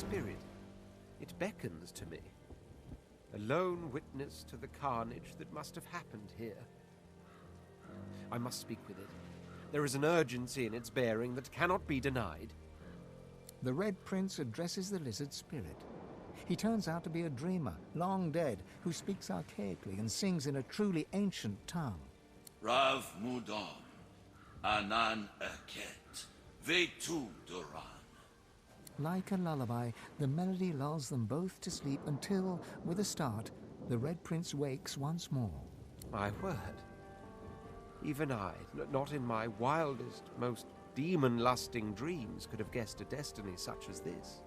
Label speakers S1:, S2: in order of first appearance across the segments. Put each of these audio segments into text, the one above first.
S1: spirit. It beckons to me. A lone witness to the carnage that must have happened here. I must speak with it. There is an urgency in its bearing that cannot be denied.
S2: The Red Prince addresses the lizard spirit. He turns out to be a dreamer, long dead, who speaks archaically and sings in a truly ancient tongue.
S3: Rav Mudon, Anan Eket, Vetu Duran.
S2: Like a lullaby, the melody lulls them both to sleep until, with a start, the Red Prince wakes once more.
S1: My word. Even I, not in my wildest, most demon-lusting dreams, could have guessed a destiny such as this.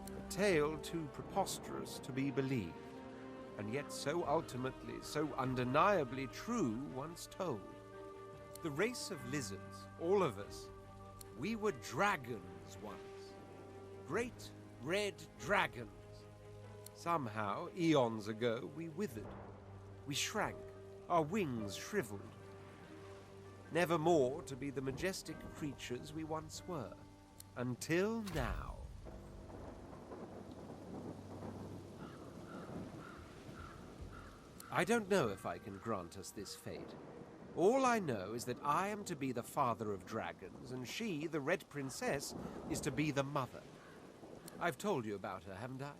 S1: A tale too preposterous to be believed, and yet so ultimately, so undeniably true once told. The race of lizards, all of us, we were dragons once. Great red dragons. Somehow, eons ago, we withered. We shrank, our wings shriveled. Never more to be the majestic creatures we once were. Until now. I don't know if I can grant us this fate. All I know is that I am to be the father of dragons, and she, the Red Princess, is to be the mother. I've told you about her, haven't I?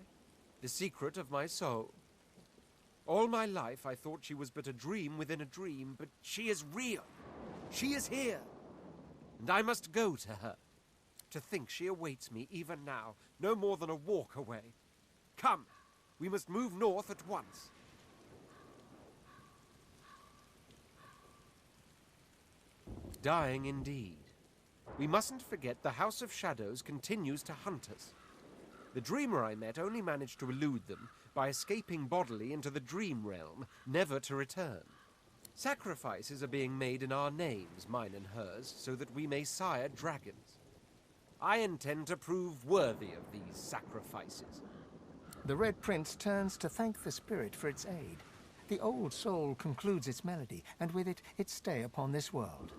S1: The secret of my soul. All my life I thought she was but a dream within a dream, but she is real. She is here. And I must go to her. To think she awaits me even now, no more than a walk away. Come, we must move north at once. Dying indeed. We mustn't forget the House of Shadows continues to hunt us. The dreamer I met only managed to elude them by escaping bodily into the dream realm, never to return. Sacrifices are being made in our names, mine and hers, so that we may sire dragons. I intend to prove worthy of these sacrifices.
S2: The Red Prince turns to thank the spirit for its aid. The old soul concludes its melody, and with it, its stay upon this world.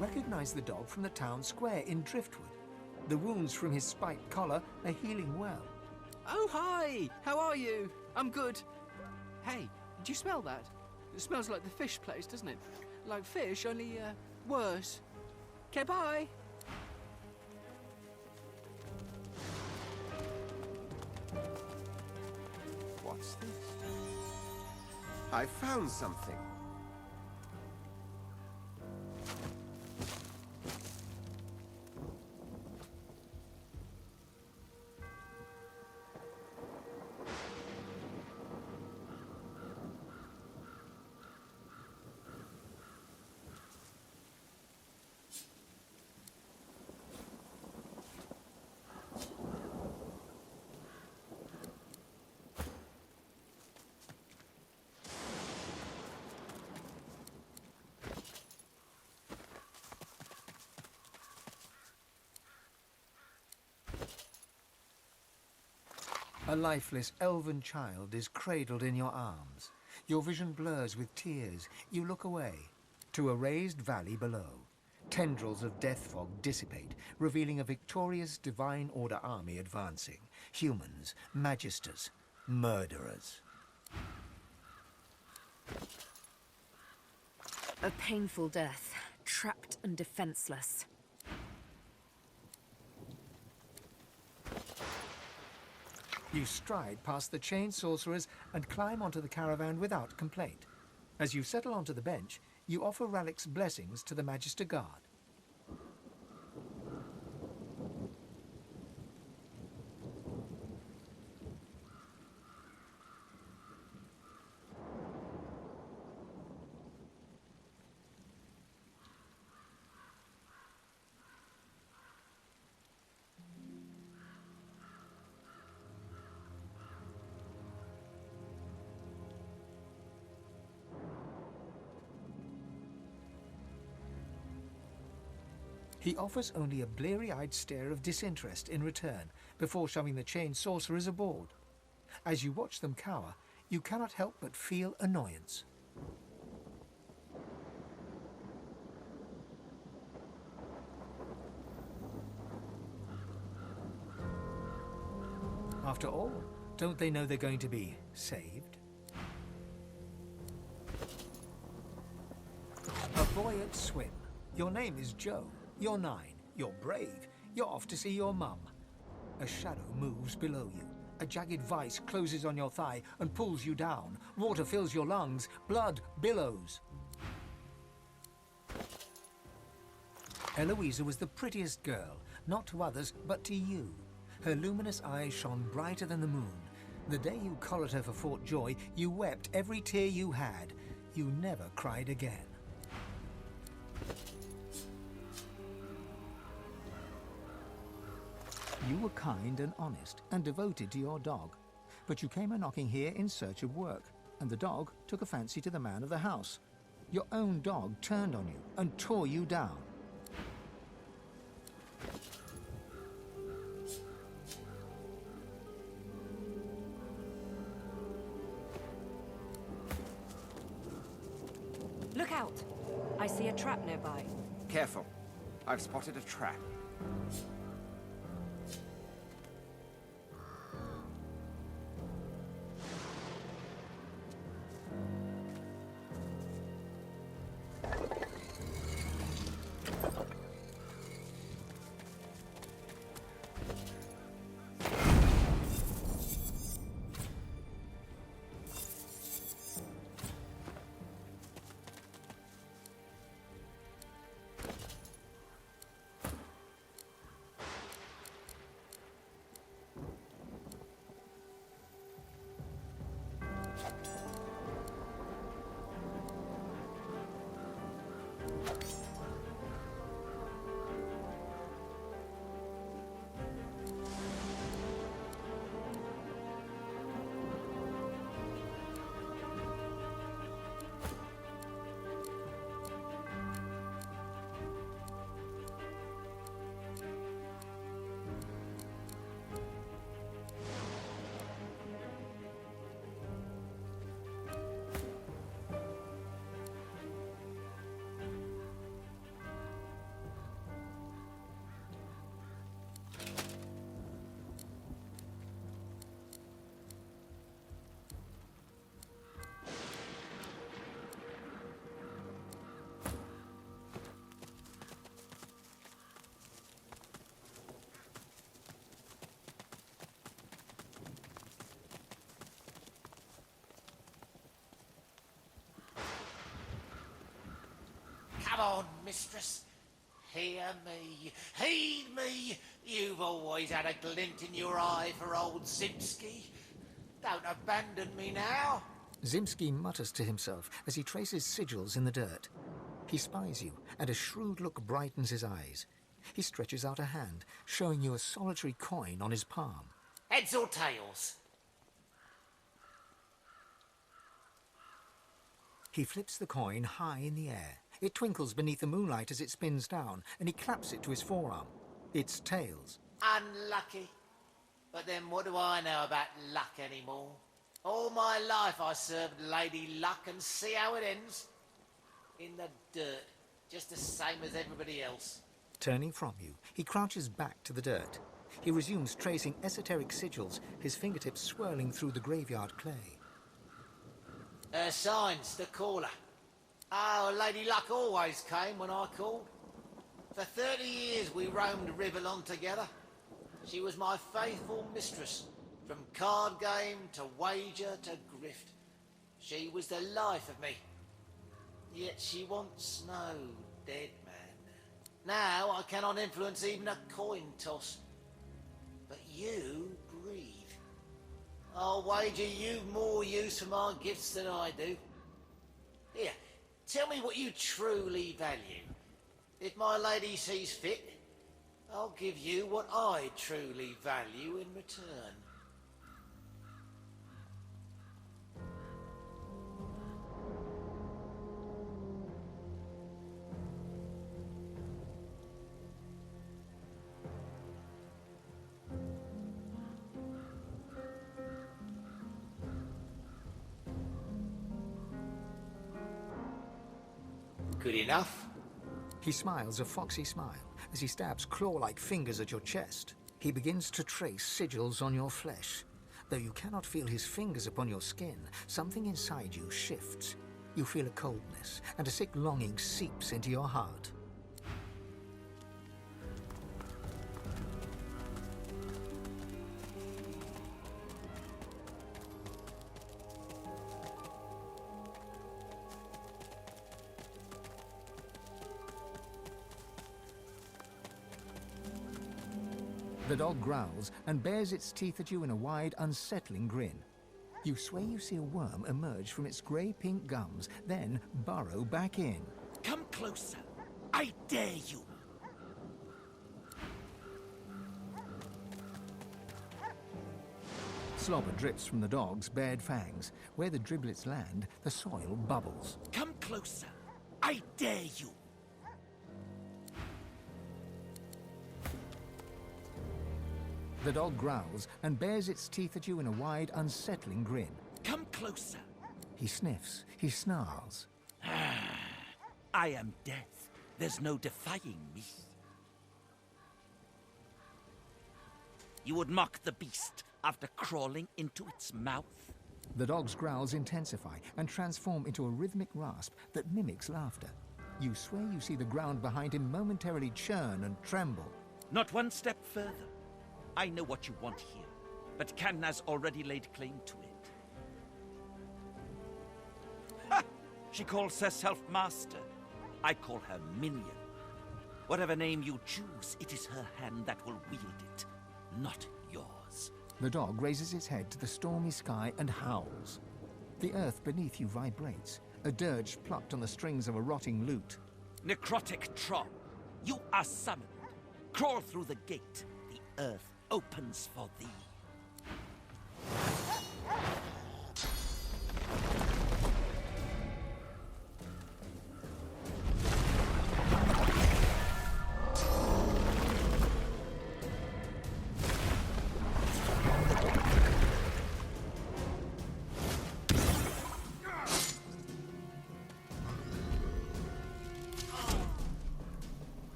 S2: recognize the dog from the town square in Driftwood. The wounds from his spiked collar are healing well.
S4: Oh, hi! How are you? I'm good. Hey, did you smell that? It smells like the fish place, doesn't it? Like fish, only, worse. Okay, bye!
S1: What's this? I found something.
S2: A lifeless elven child is cradled in your arms. Your vision blurs with tears. You look away to a raised valley below. Tendrils of death fog dissipate, revealing a victorious Divine Order army advancing. Humans, magisters, murderers.
S5: A painful death, trapped and defenseless.
S2: You stride past the chained sorcerers and climb onto the caravan without complaint. As you settle onto the bench, you offer Ralik's blessings to the Magister Guard. He offers only a bleary-eyed stare of disinterest in return before shoving the chained sorcerers aboard. As you watch them cower, you cannot help but feel annoyance. After all, don't they know they're going to be saved? A boy at swim. Your name is Joe. You're 9. You're brave. You're off to see your mum. A shadow moves below you. A jagged vice closes on your thigh and pulls you down. Water fills your lungs. Blood billows. Eloisa was the prettiest girl, not to others, but to you. Her luminous eyes shone brighter than the moon. The day you collared her for Fort Joy, you wept every tear you had. You never cried again. You were kind and honest and devoted to your dog, but you came a-knocking here in search of work, and the dog took a fancy to the man of the house. Your own dog turned on you and tore you down.
S5: Look out! I see a trap nearby.
S1: Careful. I've spotted a trap.
S6: mistress. Hear me, heed me. You've always had a glint in your eye for old Zimski. Don't abandon me now.
S2: Zimski mutters to himself as he traces sigils in the dirt. He spies you, and a shrewd look brightens his eyes. He stretches out a hand, showing you a solitary coin on his palm.
S6: Heads or tails?
S2: He flips the coin high in the air. It twinkles beneath the moonlight as it spins down, and he claps it to his forearm. It's tails.
S6: Unlucky. But then what do I know about luck anymore? All my life I served Lady Luck, and see how it ends. In the dirt, just the same as everybody else.
S2: Turning from you, he crouches back to the dirt. He resumes tracing esoteric sigils, his fingertips swirling through the graveyard clay.
S6: Her signs, the caller. Oh, Lady Luck always came when I called. For 30 years we roamed Rivellon together. She was my faithful mistress, from card game to wager to grift. She was the life of me. Yet she wants no dead man. Now I cannot influence even a coin toss. But you breathe. I'll wager you've more use for my gifts than I do. Here, tell me what you truly value. If my lady sees fit, I'll give you what I truly value in return. Good enough?
S2: He smiles a foxy smile as he stabs claw-like fingers at your chest. He begins to trace sigils on your flesh. Though you cannot feel his fingers upon your skin, something inside you shifts. You feel a coldness, and a sick longing seeps into your heart. The dog growls and bares its teeth at you in a wide, unsettling grin. You swear you see a worm emerge from its grey-pink gums, then burrow back in.
S3: Come closer. I dare you.
S2: Slobber drips from the dog's bared fangs. Where the driblets land, the soil bubbles.
S3: Come closer. I dare you.
S2: The dog growls and bares its teeth at you in a wide, unsettling grin.
S3: Come closer.
S2: He sniffs. He snarls.
S3: I am death. There's no defying me. You would mock the beast after crawling into its mouth?
S2: The dog's growls intensify and transform into a rhythmic rasp that mimics laughter. You swear you see the ground behind him momentarily churn and tremble.
S3: Not one step further. I know what you want here, but Kanna's already laid claim to it. Ha! She calls herself master. I call her minion. Whatever name you choose, it is her hand that will wield it, not yours.
S2: The dog raises its head to the stormy sky and howls. The earth beneath you vibrates, a dirge plucked on the strings of a rotting lute.
S3: Necrotic troll, you are summoned. Crawl through the gate. The earth opens for thee.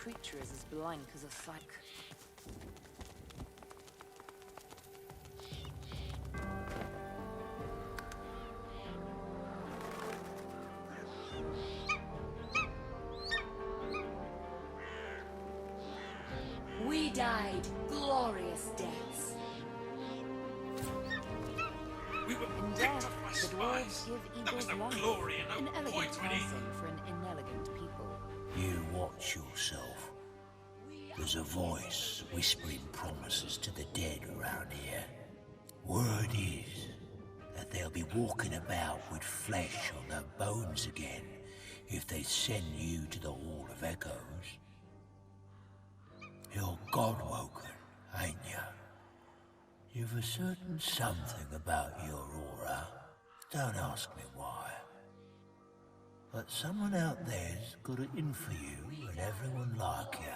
S5: creature is as blank as a sack.
S7: We died glorious deaths.
S8: We were
S5: In
S8: picked
S5: death,
S8: off by
S5: the
S8: spies.
S5: dwarves give
S8: That was
S5: eagles
S8: no
S5: life.
S8: glory and
S5: An
S8: no
S5: elegant
S8: point to it either.
S5: passing for an inelegant people.
S9: You watch yourself. There's a voice whispering promises to the dead around here. Word is that they'll be walking about with flesh on their bones again if they send you to the Hall of Echoes. You're God-woken, ain't you? You've a certain something about your aura. Don't ask me why. But someone out there's got it in for you and everyone like you.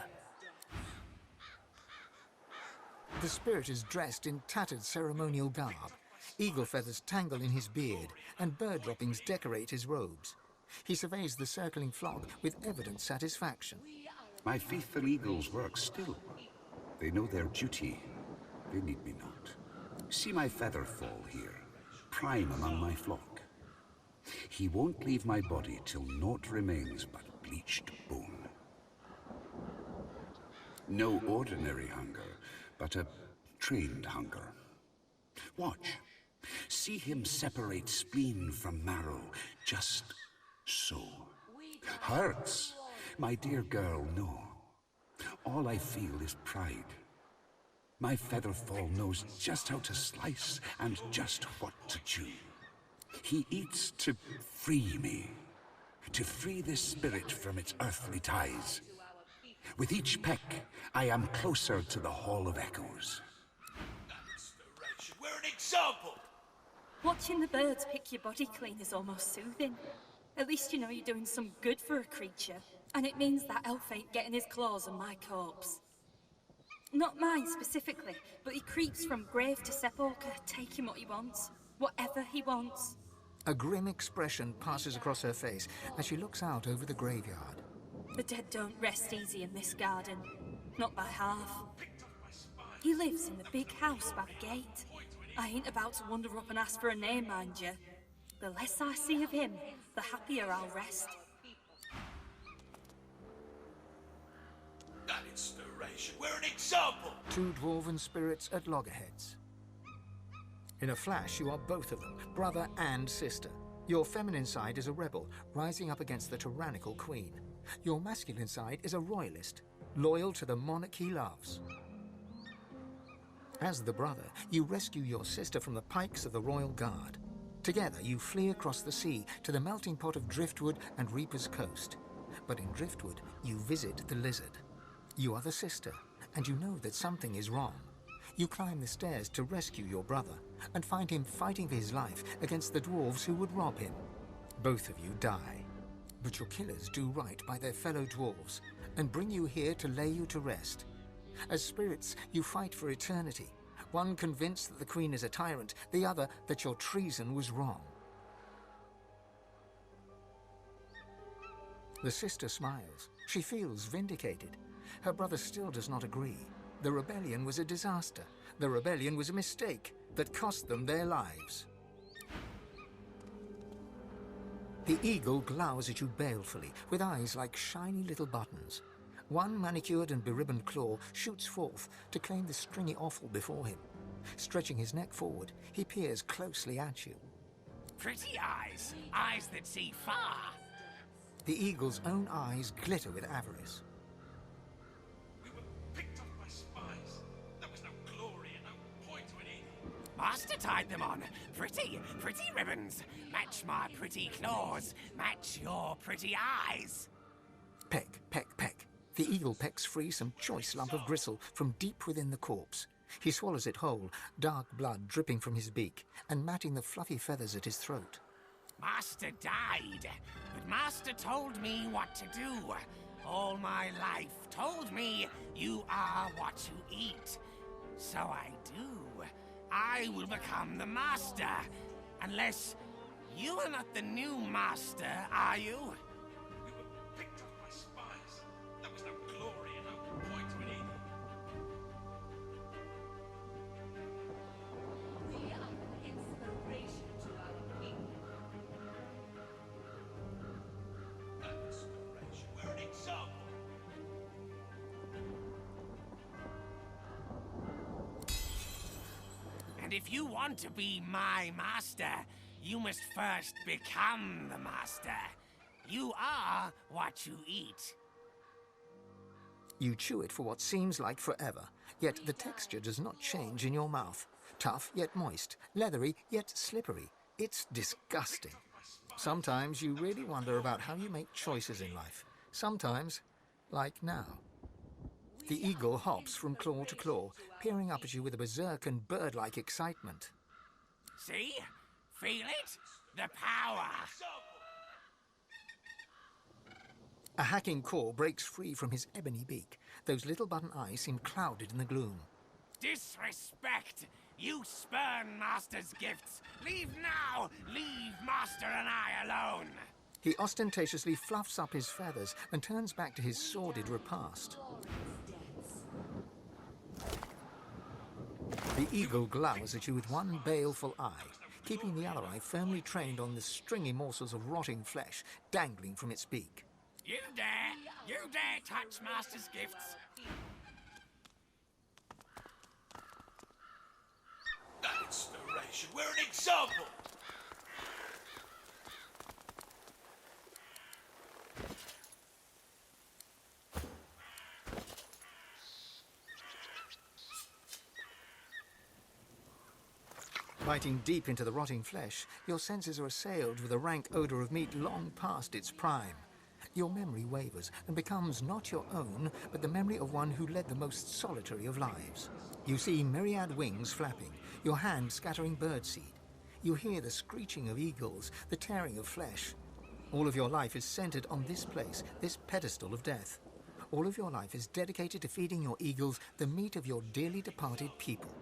S2: The spirit is dressed in tattered ceremonial garb. Eagle feathers tangle in his beard, and bird droppings decorate his robes. He surveys the circling flock with evident satisfaction.
S10: My faithful eagles work still. They know their duty. They need me not. See my feather fall here, prime among my flock. He won't leave my body till naught remains but bleached bone. No ordinary hunger, but a trained hunger. Watch. See him separate spleen from marrow, just so. Hurts, my dear girl, no. All I feel is pride. My featherfall knows just how to slice and just what to chew. He eats to free me, to free this spirit from its earthly ties. With each peck, I am closer to the Hall of Echoes.
S8: We're an example!
S11: Watching the birds pick your body clean is almost soothing. At least you know you're doing some good for a creature. And it means that elf ain't getting his claws on my corpse. Not mine specifically, but he creeps from grave to sepulchre, taking what he wants. Whatever he wants.
S2: A grim expression passes across her face as she looks out over the graveyard.
S11: The dead don't rest easy in this garden. Not by half. He lives in the big house by the gate. I ain't about to wander up and ask for a name, mind you. The less I see of him, the happier I'll rest.
S8: That inspiration. We're an example!
S2: Two dwarven spirits at loggerheads. In a flash, you are both of them, brother and sister. Your feminine side is a rebel, rising up against the tyrannical queen. Your masculine side is a royalist, loyal to the monarch he loves. As the brother, you rescue your sister from the pikes of the Royal Guard. Together, you flee across the sea to the melting pot of Driftwood and Reaper's Coast. But in Driftwood, you visit the lizard. You are the sister, and you know that something is wrong. You climb the stairs to rescue your brother, and find him fighting for his life against the dwarves who would rob him. Both of you die, but your killers do right by their fellow dwarves, and bring you here to lay you to rest. As spirits, you fight for eternity, one convinced that the Queen is a tyrant, the other that your treason was wrong. The sister smiles. She feels vindicated. Her brother still does not agree. The rebellion was a disaster. The rebellion was a mistake that cost them their lives. The eagle glowers at you balefully, with eyes like shiny little buttons. One manicured and beribboned claw shoots forth to claim the stringy offal before him. Stretching his neck forward, he peers closely at you.
S12: Pretty eyes, eyes that see far.
S2: The eagle's own eyes glitter with avarice.
S8: We were picked off by spies. There was no glory and no point to it either.
S12: Master tied them on. Pretty, pretty ribbons. Match my pretty claws. Match your pretty eyes.
S2: Peck, peck, peck. The eagle pecks free some choice lump of gristle from deep within the corpse. He swallows it whole, dark blood dripping from his beak and matting the fluffy feathers at his throat.
S12: Master died, but Master told me what to do. All my life told me you are what you eat. So I do. I will become the Master. Unless you are not the new Master, are you?
S8: We were picked off by spies. There was no glory
S12: And if you want to be my master, you must first become the master. You are what you eat.
S2: You chew it for what seems like forever, yet the texture does not change in your mouth. Tough, yet moist. Leathery, yet slippery. It's disgusting. Sometimes you really wonder about how you make choices in life. Sometimes, like now. The eagle hops from claw to claw, peering up at you with a berserk and bird-like excitement.
S12: See? Feel it? The power!
S2: A hacking claw breaks free from his ebony beak. Those little button eyes seem clouded in the gloom.
S12: Disrespect! You spurn Master's gifts! Leave now! Leave Master and I alone!
S2: He ostentatiously fluffs up his feathers and turns back to his sordid repast. The eagle glowers at you with one baleful eye, keeping the other eye firmly trained on the stringy morsels of rotting flesh dangling from its beak.
S12: You dare! You dare touch Master's gifts!
S8: That inspiration, we're an example!
S2: Biting deep into the rotting flesh, your senses are assailed with a rank odour of meat long past its prime. Your memory wavers and becomes not your own, but the memory of one who led the most solitary of lives. You see myriad wings flapping, your hand scattering birdseed. You hear the screeching of eagles, the tearing of flesh. All of your life is centred on this place, this pedestal of death. All of your life is dedicated to feeding your eagles the meat of your dearly departed people.